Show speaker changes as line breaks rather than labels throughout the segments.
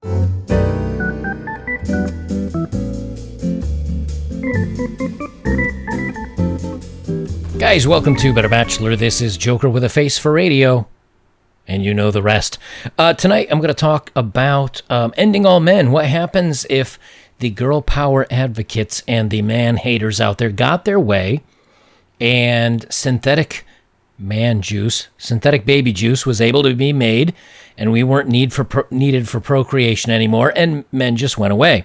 Guys, welcome to Better Bachelor. This is Joker with a face for radio, and you know the rest. Tonight, I'm going to talk about ending all men. What happens if the girl power advocates and the man haters out there got their way, and synthetic baby juice was able to be made, and we weren't needed for procreation anymore, and men just went away.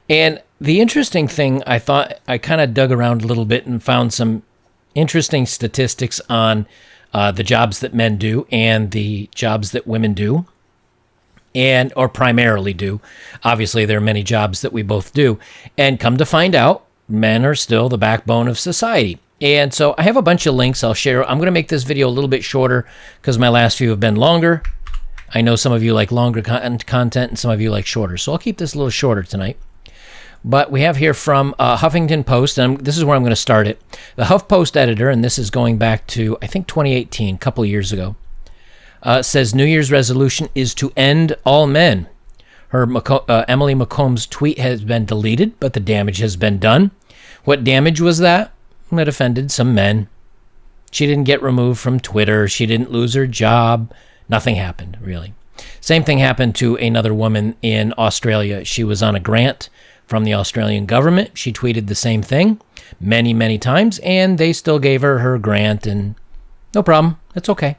And the interesting thing, I thought, I kind of dug around a little bit and found some interesting statistics on the jobs that men do and the jobs that women do, or primarily do. Obviously, there are many jobs that we both do. And come to find out, men are still the backbone of society. And so I have a bunch of links I'll share. I'm going to make this video a little bit shorter because my last few have been longer. I know some of you like longer content and some of you like shorter. So I'll keep this a little shorter tonight. But we have here from Huffington Post, and this is where I'm going to start it. The HuffPost editor, and this is going back to, I think, 2018, a couple of years ago, says New Year's resolution is to end all men. Emily McComb's tweet has been deleted, but the damage has been done. What damage was that? It offended some men. She didn't get removed from Twitter. She didn't lose her job. Nothing happened, really. Same thing happened to another woman in Australia. She was on a grant from the Australian government. She tweeted the same thing many, many times, and they still gave her her grant, and no problem. It's okay.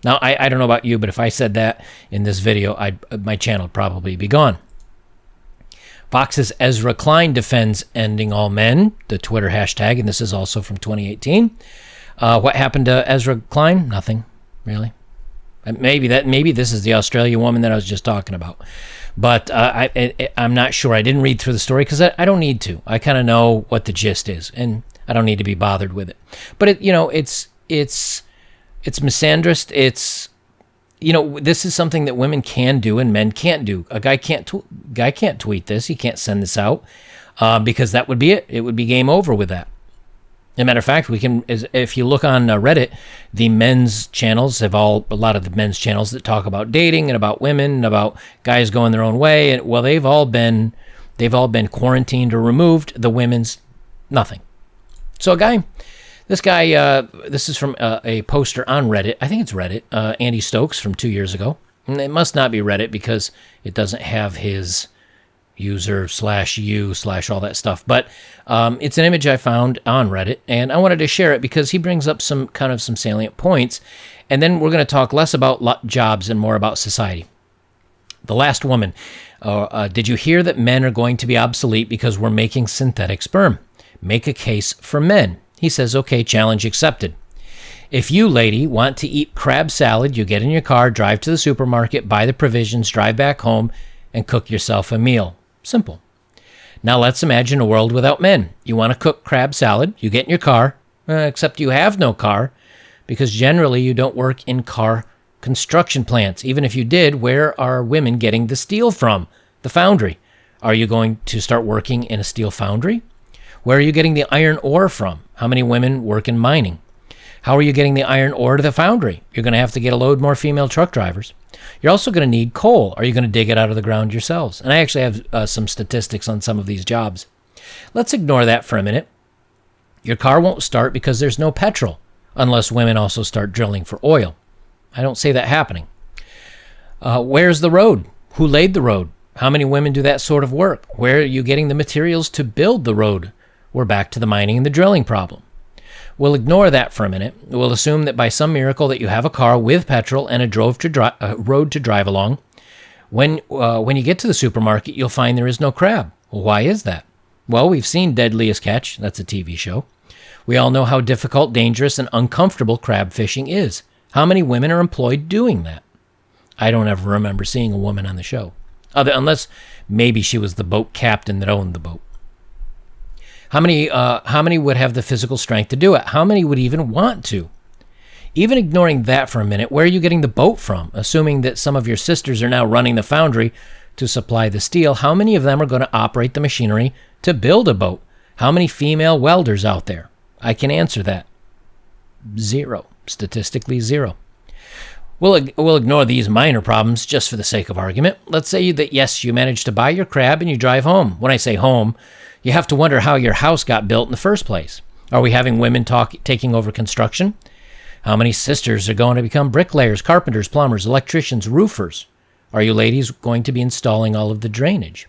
Now, I don't know about you, but if I said that in this video, my channel would probably be gone. Fox's Ezra Klein defends ending all men, the Twitter hashtag, and this is also from 2018. What happened to Ezra Klein? Nothing, really. Maybe this is the Australian woman that I was just talking about. But I'm not sure. I didn't read through the story because I don't need to. I kind of know what the gist is, and I don't need to be bothered with it. But it's misandrist. This is something that women can do and men can't do. A guy can't tweet this. He can't send this out because that would be it. It would be game over with that. As a matter of fact, if you look on Reddit, the men's channels a lot of the men's channels that talk about dating and about women and about guys going their own way. And well, they've all been quarantined or removed. The women's nothing. So this is from a poster on Reddit. I think it's Reddit. Andy Stokes from 2 years ago. And it must not be Reddit because it doesn't have his user /u/ all that stuff. But it's an image I found on Reddit, and I wanted to share it because he brings up some salient points. And then we're going to talk less about jobs and more about society. The last woman. Did you hear that men are going to be obsolete because we're making synthetic sperm? Make a case for men. He says, okay, challenge accepted. If you, lady, want to eat crab salad, you get in your car, drive to the supermarket, buy the provisions, drive back home, and cook yourself a meal. Simple. Now let's imagine a world without men. You want to cook crab salad, you get in your car, except you have no car, because generally you don't work in car construction plants. Even if you did, where are women getting the steel from? The foundry. Are you going to start working in a steel foundry? Where are you getting the iron ore from? How many women work in mining? How are you getting the iron ore to the foundry? You're going to have to get a load more female truck drivers. You're also going to need coal. Are you going to dig it out of the ground yourselves? And I actually have some statistics on some of these jobs. Let's ignore that for a minute. Your car won't start because there's no petrol, unless women also start drilling for oil. I don't see that happening. Where's the road? Who laid the road? How many women do that sort of work? Where are you getting the materials to build the road? We're back to the mining and the drilling problem. We'll ignore that for a minute. We'll assume that by some miracle that you have a car with petrol and a road to drive along. When you get to the supermarket, you'll find there is no crab. Well, why is that? Well, we've seen Deadliest Catch. That's a TV show. We all know how difficult, dangerous, and uncomfortable crab fishing is. How many women are employed doing that? I don't ever remember seeing a woman on the show, unless maybe she was the boat captain that owned the boat. How many would have the physical strength to do it? How many would even want to? Even ignoring that for a minute, where are you getting the boat from? Assuming that some of your sisters are now running the foundry to supply the steel, how many of them are going to operate the machinery to build a boat? How many female welders out there? I can answer that. Zero. Statistically zero. We'll ignore these minor problems just for the sake of argument. Let's say that, yes, you managed to buy your crab and you drive home. When I say home, you have to wonder how your house got built in the first place. Are we having women taking over construction? How many sisters are going to become bricklayers, carpenters, plumbers, electricians, roofers? Are you ladies going to be installing all of the drainage?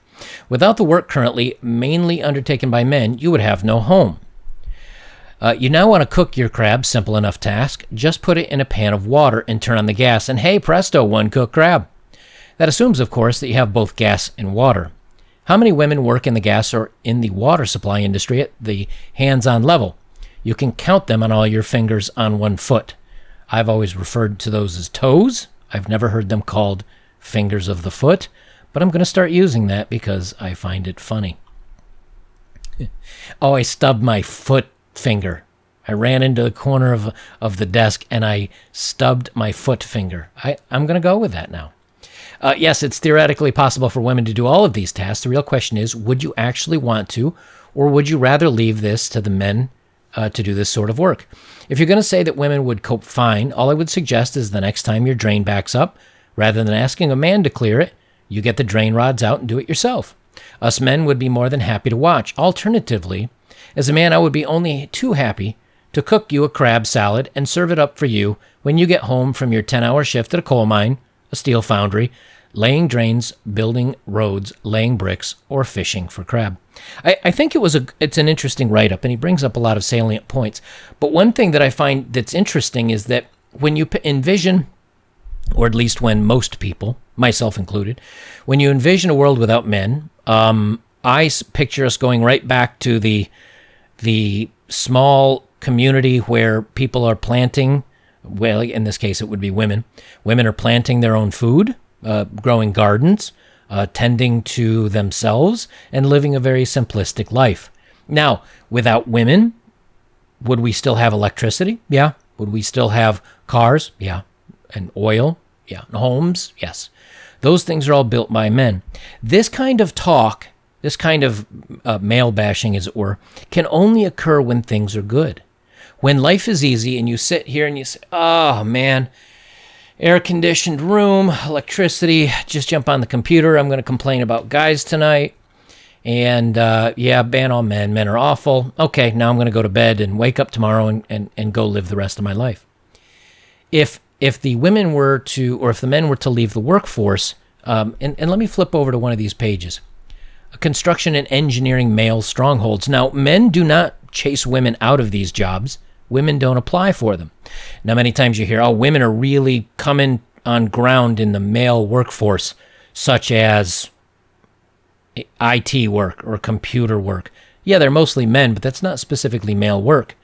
Without the work currently mainly undertaken by men, you would have no home. You now want to cook your crab, simple enough task. Just put it in a pan of water and turn on the gas, and hey, presto, one cooked crab. That assumes, of course, that you have both gas and water. How many women work in the gas or in the water supply industry at the hands-on level? You can count them on all your fingers on one foot. I've always referred to those as toes. I've never heard them called fingers of the foot, but I'm going to start using that because I find it funny. Oh, I stubbed my foot finger. I ran into the corner of the desk and I stubbed my foot finger. I'm going to go with that now. Yes, it's theoretically possible for women to do all of these tasks. The real question is, would you actually want to, or would you rather leave this to the men to do this sort of work? If you're going to say that women would cope fine, all I would suggest is the next time your drain backs up, rather than asking a man to clear it, you get the drain rods out and do it yourself. Us men would be more than happy to watch. Alternatively, as a man, I would be only too happy to cook you a crab salad and serve it up for you when you get home from your 10-hour shift at a coal mine, a steel foundry, laying drains, building roads, laying bricks, or fishing for crab. I think it's an interesting write-up, and he brings up a lot of salient points. But one thing that I find that's interesting is that when you envision, or at least when most people, myself included, when you envision a world without men, I picture us going right back to the small community where people are planting, well, in this case it would be women. Women are planting their own food, growing gardens, tending to themselves, and living a very simplistic life. Now, without women, would we still have electricity? Yeah. Would we still have cars? Yeah. And oil? Yeah. And homes? Yes. Those things are all built by men. This kind of talk, this kind of male bashing, as it were, can only occur when things are good. When life is easy and you sit here and you say, oh man, air-conditioned room, electricity, just jump on the computer. I'm going to complain about guys tonight. And yeah, ban all men. Men are awful. Okay, now I'm going to go to bed and wake up tomorrow and go live the rest of my life. If the women were to, or if the men were to leave the workforce, and let me flip over to one of these pages. Construction and engineering male strongholds. Now, men do not chase women out of these jobs. Women don't apply for them. Now, many times you hear, oh, women are really coming on ground in the male workforce, such as IT work or computer work. Yeah, they're mostly men, but that's not specifically male work.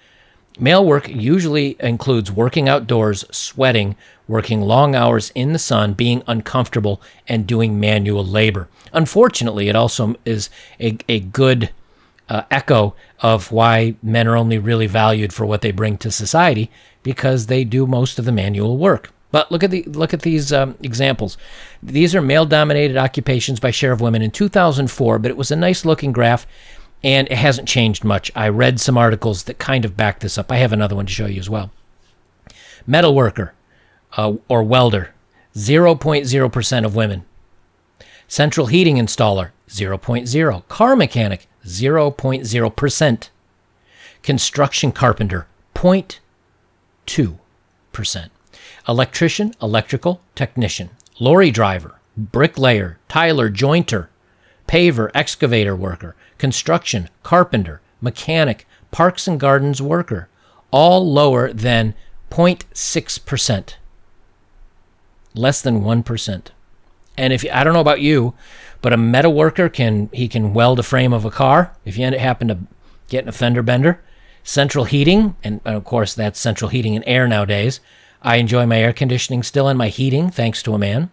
Male work usually includes working outdoors, sweating, working long hours in the sun, being uncomfortable, and doing manual labor. Unfortunately, it also is a good echo of why men are only really valued for what they bring to society, because they do most of the manual work. But look at these examples. These are male-dominated occupations by share of women in 2004, but it was a nice-looking graph, and it hasn't changed much. I read some articles that kind of back this up. I have another one to show you as well. Metal worker or welder, 0.0% of women. Central heating installer, 0.0. Car mechanic, 0.0%. Construction carpenter, 0.2%. Electrician, electrical technician. Lorry driver, bricklayer, tiler, jointer, paver, excavator worker, construction, carpenter, mechanic, parks and gardens worker, all lower than 0.6%. Less than 1%. And if I don't know about you, but a metal worker can weld a frame of a car if you happen to get in a fender bender. Central heating, and of course that's central heating and air nowadays. I enjoy my air conditioning still and my heating thanks to a man.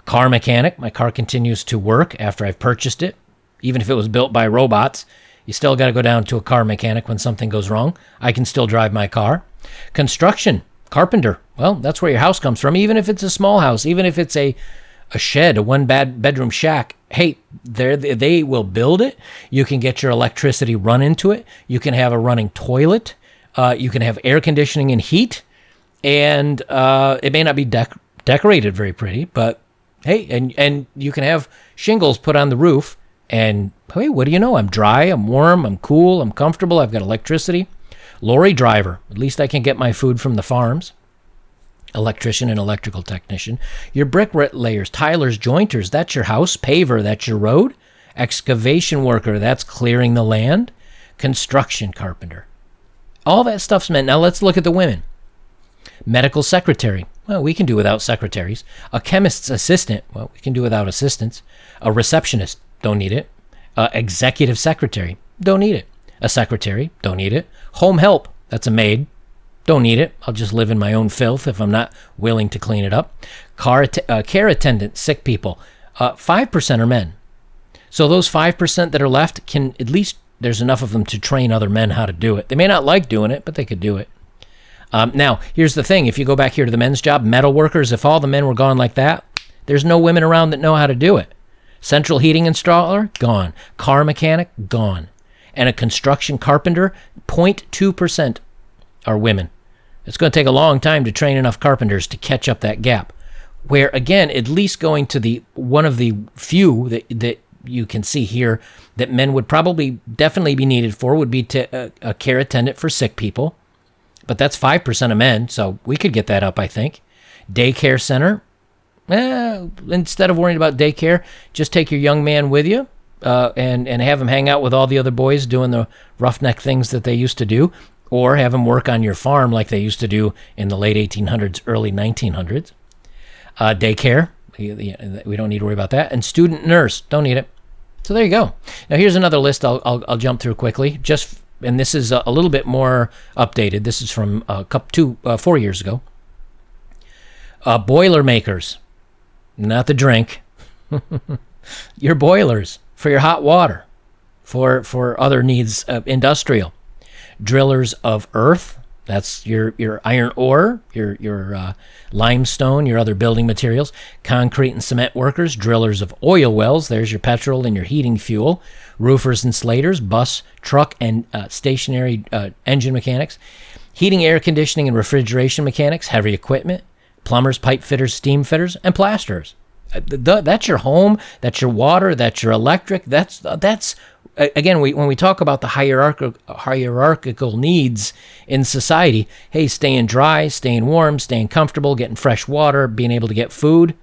Car mechanic, my car continues to work after I've purchased it. Even if it was built by robots, you still got to go down to a car mechanic when something goes wrong. I can still drive my car. Construction, carpenter, well, that's where your house comes from, even if it's a small house, even if it's a shed, a one-bedroom shack. Hey, they will build it. You can get your electricity run into it. You can have a running toilet. You can have air conditioning and heat. And it may not be decorated very pretty, but hey, and you can have shingles put on the roof, and hey, what do you know? I'm dry, I'm warm, I'm cool, I'm comfortable, I've got electricity. Lorry driver, at least I can get my food from the farms. Electrician and electrical technician. Your bricklayers, tilers, jointers, that's your house. Paver, that's your road. Excavation worker, that's clearing the land. Construction carpenter. All that stuff's meant. Now let's look at the women. Medical secretary. Well, we can do without secretaries. A chemist's assistant. Well, we can do without assistants. A receptionist. Don't need it. Executive secretary. Don't need it. A secretary. Don't need it. Home help. That's a maid. Don't need it. I'll just live in my own filth if I'm not willing to clean it up. Care attendant, sick people. 5% are men. So those 5% that are left can, at least there's enough of them to train other men how to do it. They may not like doing it, but they could do it. Now, here's the thing. If you go back here to the men's job, metal workers, if all the men were gone like that, there's no women around that know how to do it. Central heating installer, gone. Car mechanic, gone. And a construction carpenter, 0.2% are women. It's going to take a long time to train enough carpenters to catch up that gap. Where, again, at least going to the one of the few that you can see here that men would probably definitely be needed for would be a care attendant for sick people. But that's 5% of men, so we could get that up, I think. Daycare center. Instead of worrying about daycare, just take your young man with you and have him hang out with all the other boys doing the roughneck things that they used to do. Or have them work on your farm like they used to do in the late 1800s, early 1900s. Daycare, we don't need to worry about that. And student nurse, don't need it. So there you go. Now here's another list I'll jump through quickly. And this is a little bit more updated. This is from 4 years ago. Boiler makers, not the drink. Your boilers for your hot water, for other needs, industrial. Drillers of earth, that's your iron ore, your limestone, your other building materials. Concrete and cement workers. Drillers of oil wells, there's your petrol and your heating fuel. Roofers and slaters. Bus, truck, and stationary engine mechanics. Heating, air conditioning, and refrigeration mechanics. Heavy equipment. Plumbers, pipe fitters, steam fitters, and plasterers. That's your home, that's your water, that's your electric. That's again, when we talk about the hierarchical needs in society, hey, staying dry, staying warm, staying comfortable, getting fresh water, being able to get food.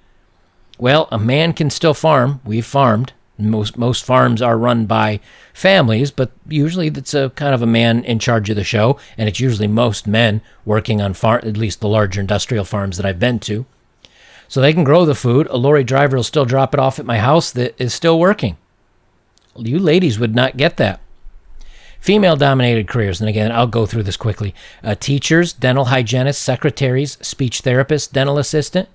Well, a man can still farm. We've farmed. Most farms are run by families, but usually it's a kind of a man in charge of the show, and it's usually most men working on at least the larger industrial farms that I've been to. So they can grow the food. A lorry driver will still drop it off at my house that is still working. You ladies would not get that. Female-dominated careers, and again, I'll go through this quickly. Teachers, dental hygienists, secretaries, speech therapists, dental assistant,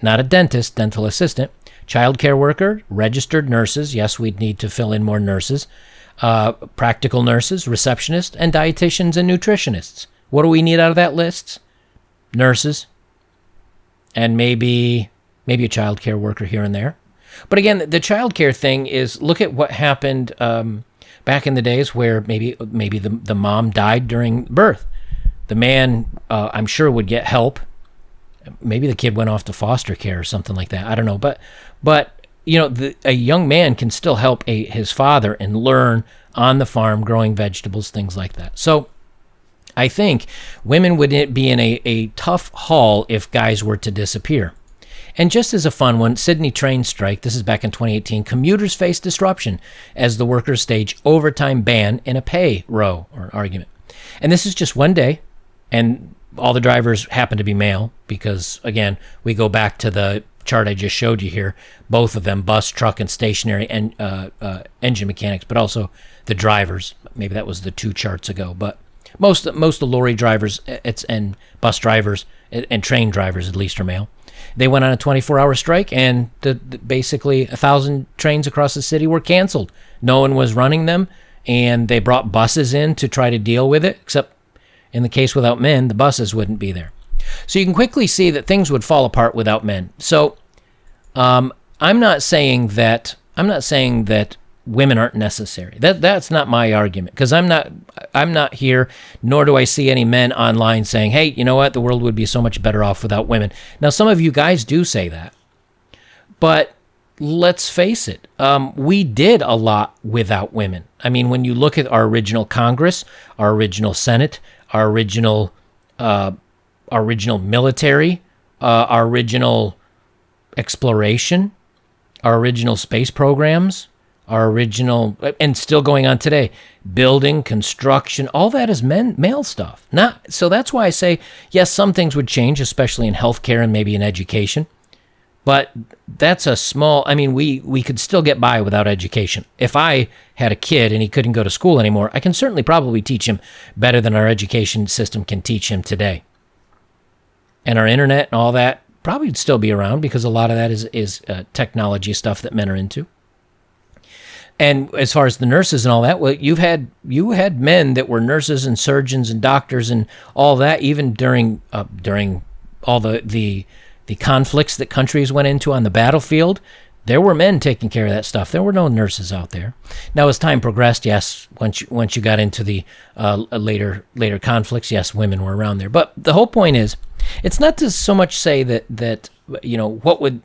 not a dentist, dental assistant, child care worker, registered nurses. Yes, we'd need to fill in more nurses. Practical nurses, receptionists, and dietitians and nutritionists. What do we need out of that list? Nurses, and maybe a child care worker here and there. But again, the child care thing is, look at what happened back in the days where maybe the mom died during birth. The man, I'm sure, would get help. Maybe the kid went off to foster care or something like that. I don't know. But you know, a young man can still help his father and learn on the farm, growing vegetables, things like that. So I think women would be in a tough haul if guys were to disappear. And just as a fun one, Sydney train strike, this is back in 2018, commuters face disruption as the workers stage overtime ban in a pay row or argument. And this is just one day, and all the drivers happen to be male because, again, we go back to the chart I just showed you here, both of them, bus, truck, and stationary and engine mechanics, but also the drivers. Maybe that was the 2 charts ago, but most of the lorry drivers and bus drivers and train drivers at least are male. They went on a 24-hour strike, and basically 1,000 trains across the city were canceled. No one was running them, and they brought buses in to try to deal with it, except in the case without men, the buses wouldn't be there. So you can quickly see that things would fall apart without men. So I'm not saying that women aren't necessary. That's not my argument, because I'm not here, nor do I see any men online saying, hey, you know what, the world would be so much better off without women. Now, some of you guys do say that, but let's face it, we did a lot without women. I mean, when you look at our original Congress, our original Senate, our original military, our original exploration, our original space programs, our original, and still going on today, building, construction, all that is male stuff. So that's why I say, yes, some things would change, especially in healthcare and maybe in education. But that's a small, I mean, we could still get by without education. If I had a kid and he couldn't go to school anymore, I can certainly probably teach him better than our education system can teach him today. And our internet and all that probably would still be around, because a lot of that is technology stuff that men are into. And as far as the nurses and all that, well, you had men that were nurses and surgeons and doctors and all that, even during all the conflicts that countries went into on the battlefield. There were men taking care of that stuff. There were no nurses out there. Now, as time progressed, yes, once you got into the later conflicts, yes, women were around there. But the whole point is, it's not to so much say that you know what would.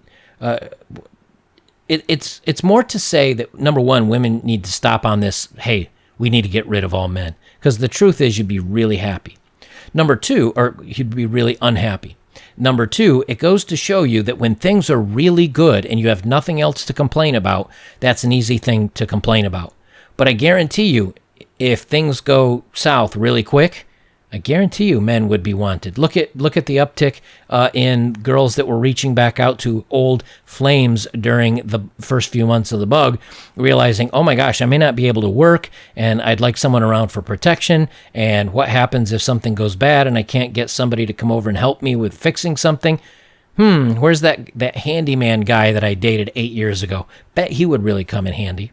It's more to say that, number one, women need to stop on this, hey, we need to get rid of all men. Because the truth is, you'd be really happy. Number two, or you'd be really unhappy. Number two, it goes to show you that when things are really good and you have nothing else to complain about, that's an easy thing to complain about. But I guarantee you, if things go south really quick, I guarantee you men would be wanted. Look at the uptick in girls that were reaching back out to old flames during the first few months of the bug, realizing, oh my gosh, I may not be able to work, and I'd like someone around for protection, and what happens if something goes bad and I can't get somebody to come over and help me with fixing something? Where's that handyman guy that I dated 8 years ago? Bet he would really come in handy.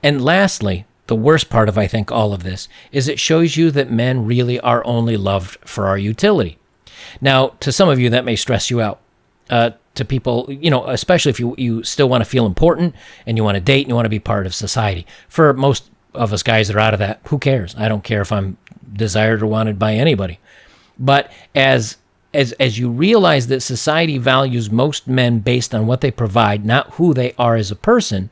And lastly, the worst part of, I think, all of this is it shows you that men really are only loved for our utility. Now, to some of you, that may stress you out. To people, you know, especially if you still want to feel important and you want to date and you want to be part of society. For most of us guys that are out of that, who cares? I don't care if I'm desired or wanted by anybody. But as you realize that society values most men based on what they provide, not who they are as a person,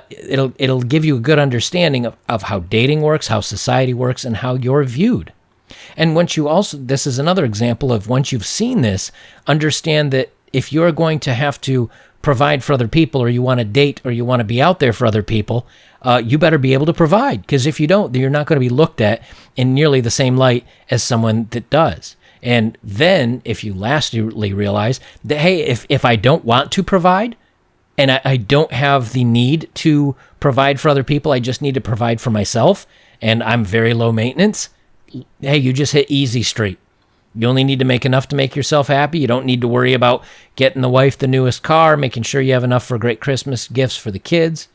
it'll give you a good understanding of how dating works, how society works, and how you're viewed. And once you also, this is another example of, once you've seen this, understand that if you're going to have to provide for other people, or you want to date, or you want to be out there for other people, you better be able to provide. Because if you don't, you're not going to be looked at in nearly the same light as someone that does. And then if you lastly realize that, hey, if I don't want to provide, and I don't have the need to provide for other people, I just need to provide for myself, and I'm very low maintenance, hey, you just hit easy street. You only need to make enough to make yourself happy. You don't need to worry about getting the wife the newest car, making sure you have enough for great Christmas gifts for the kids.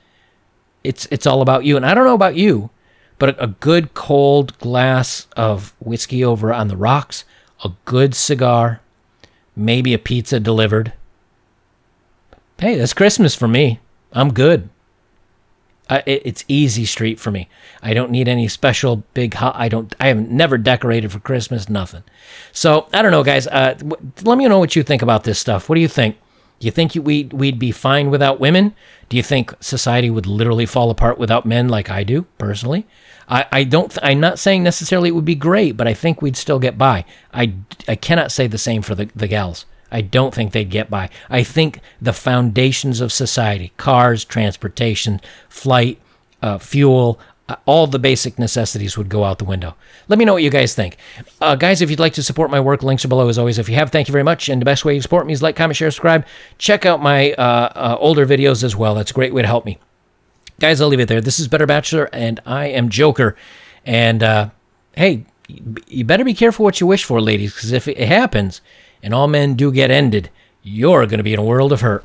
It's all about you. And I don't know about you, but a good cold glass of whiskey over on the rocks, a good cigar, maybe a pizza delivered. Hey, that's Christmas for me. I'm good. It's easy street for me. I don't need any special big. I haven't never decorated for Christmas. Nothing. So I don't know, guys. Let me know what you think about this stuff. What do you think? Do you think we'd be fine without women? Do you think society would literally fall apart without men, like I do personally? I'm not saying necessarily it would be great, but I think we'd still get by. I cannot say the same for the gals. I don't think they'd get by. I think the foundations of society, cars, transportation, flight, fuel, all the basic necessities would go out the window. Let me know what you guys think. Guys, if you'd like to support my work, links are below as always. If you have, thank you very much. And the best way you support me is like, comment, share, subscribe. Check out my older videos as well. That's a great way to help me. Guys, I'll leave it there. This is Better Bachelor, and I am Joker. And, hey, you better be careful what you wish for, ladies, because if it happens and all men do get ended, you're going to be in a world of hurt.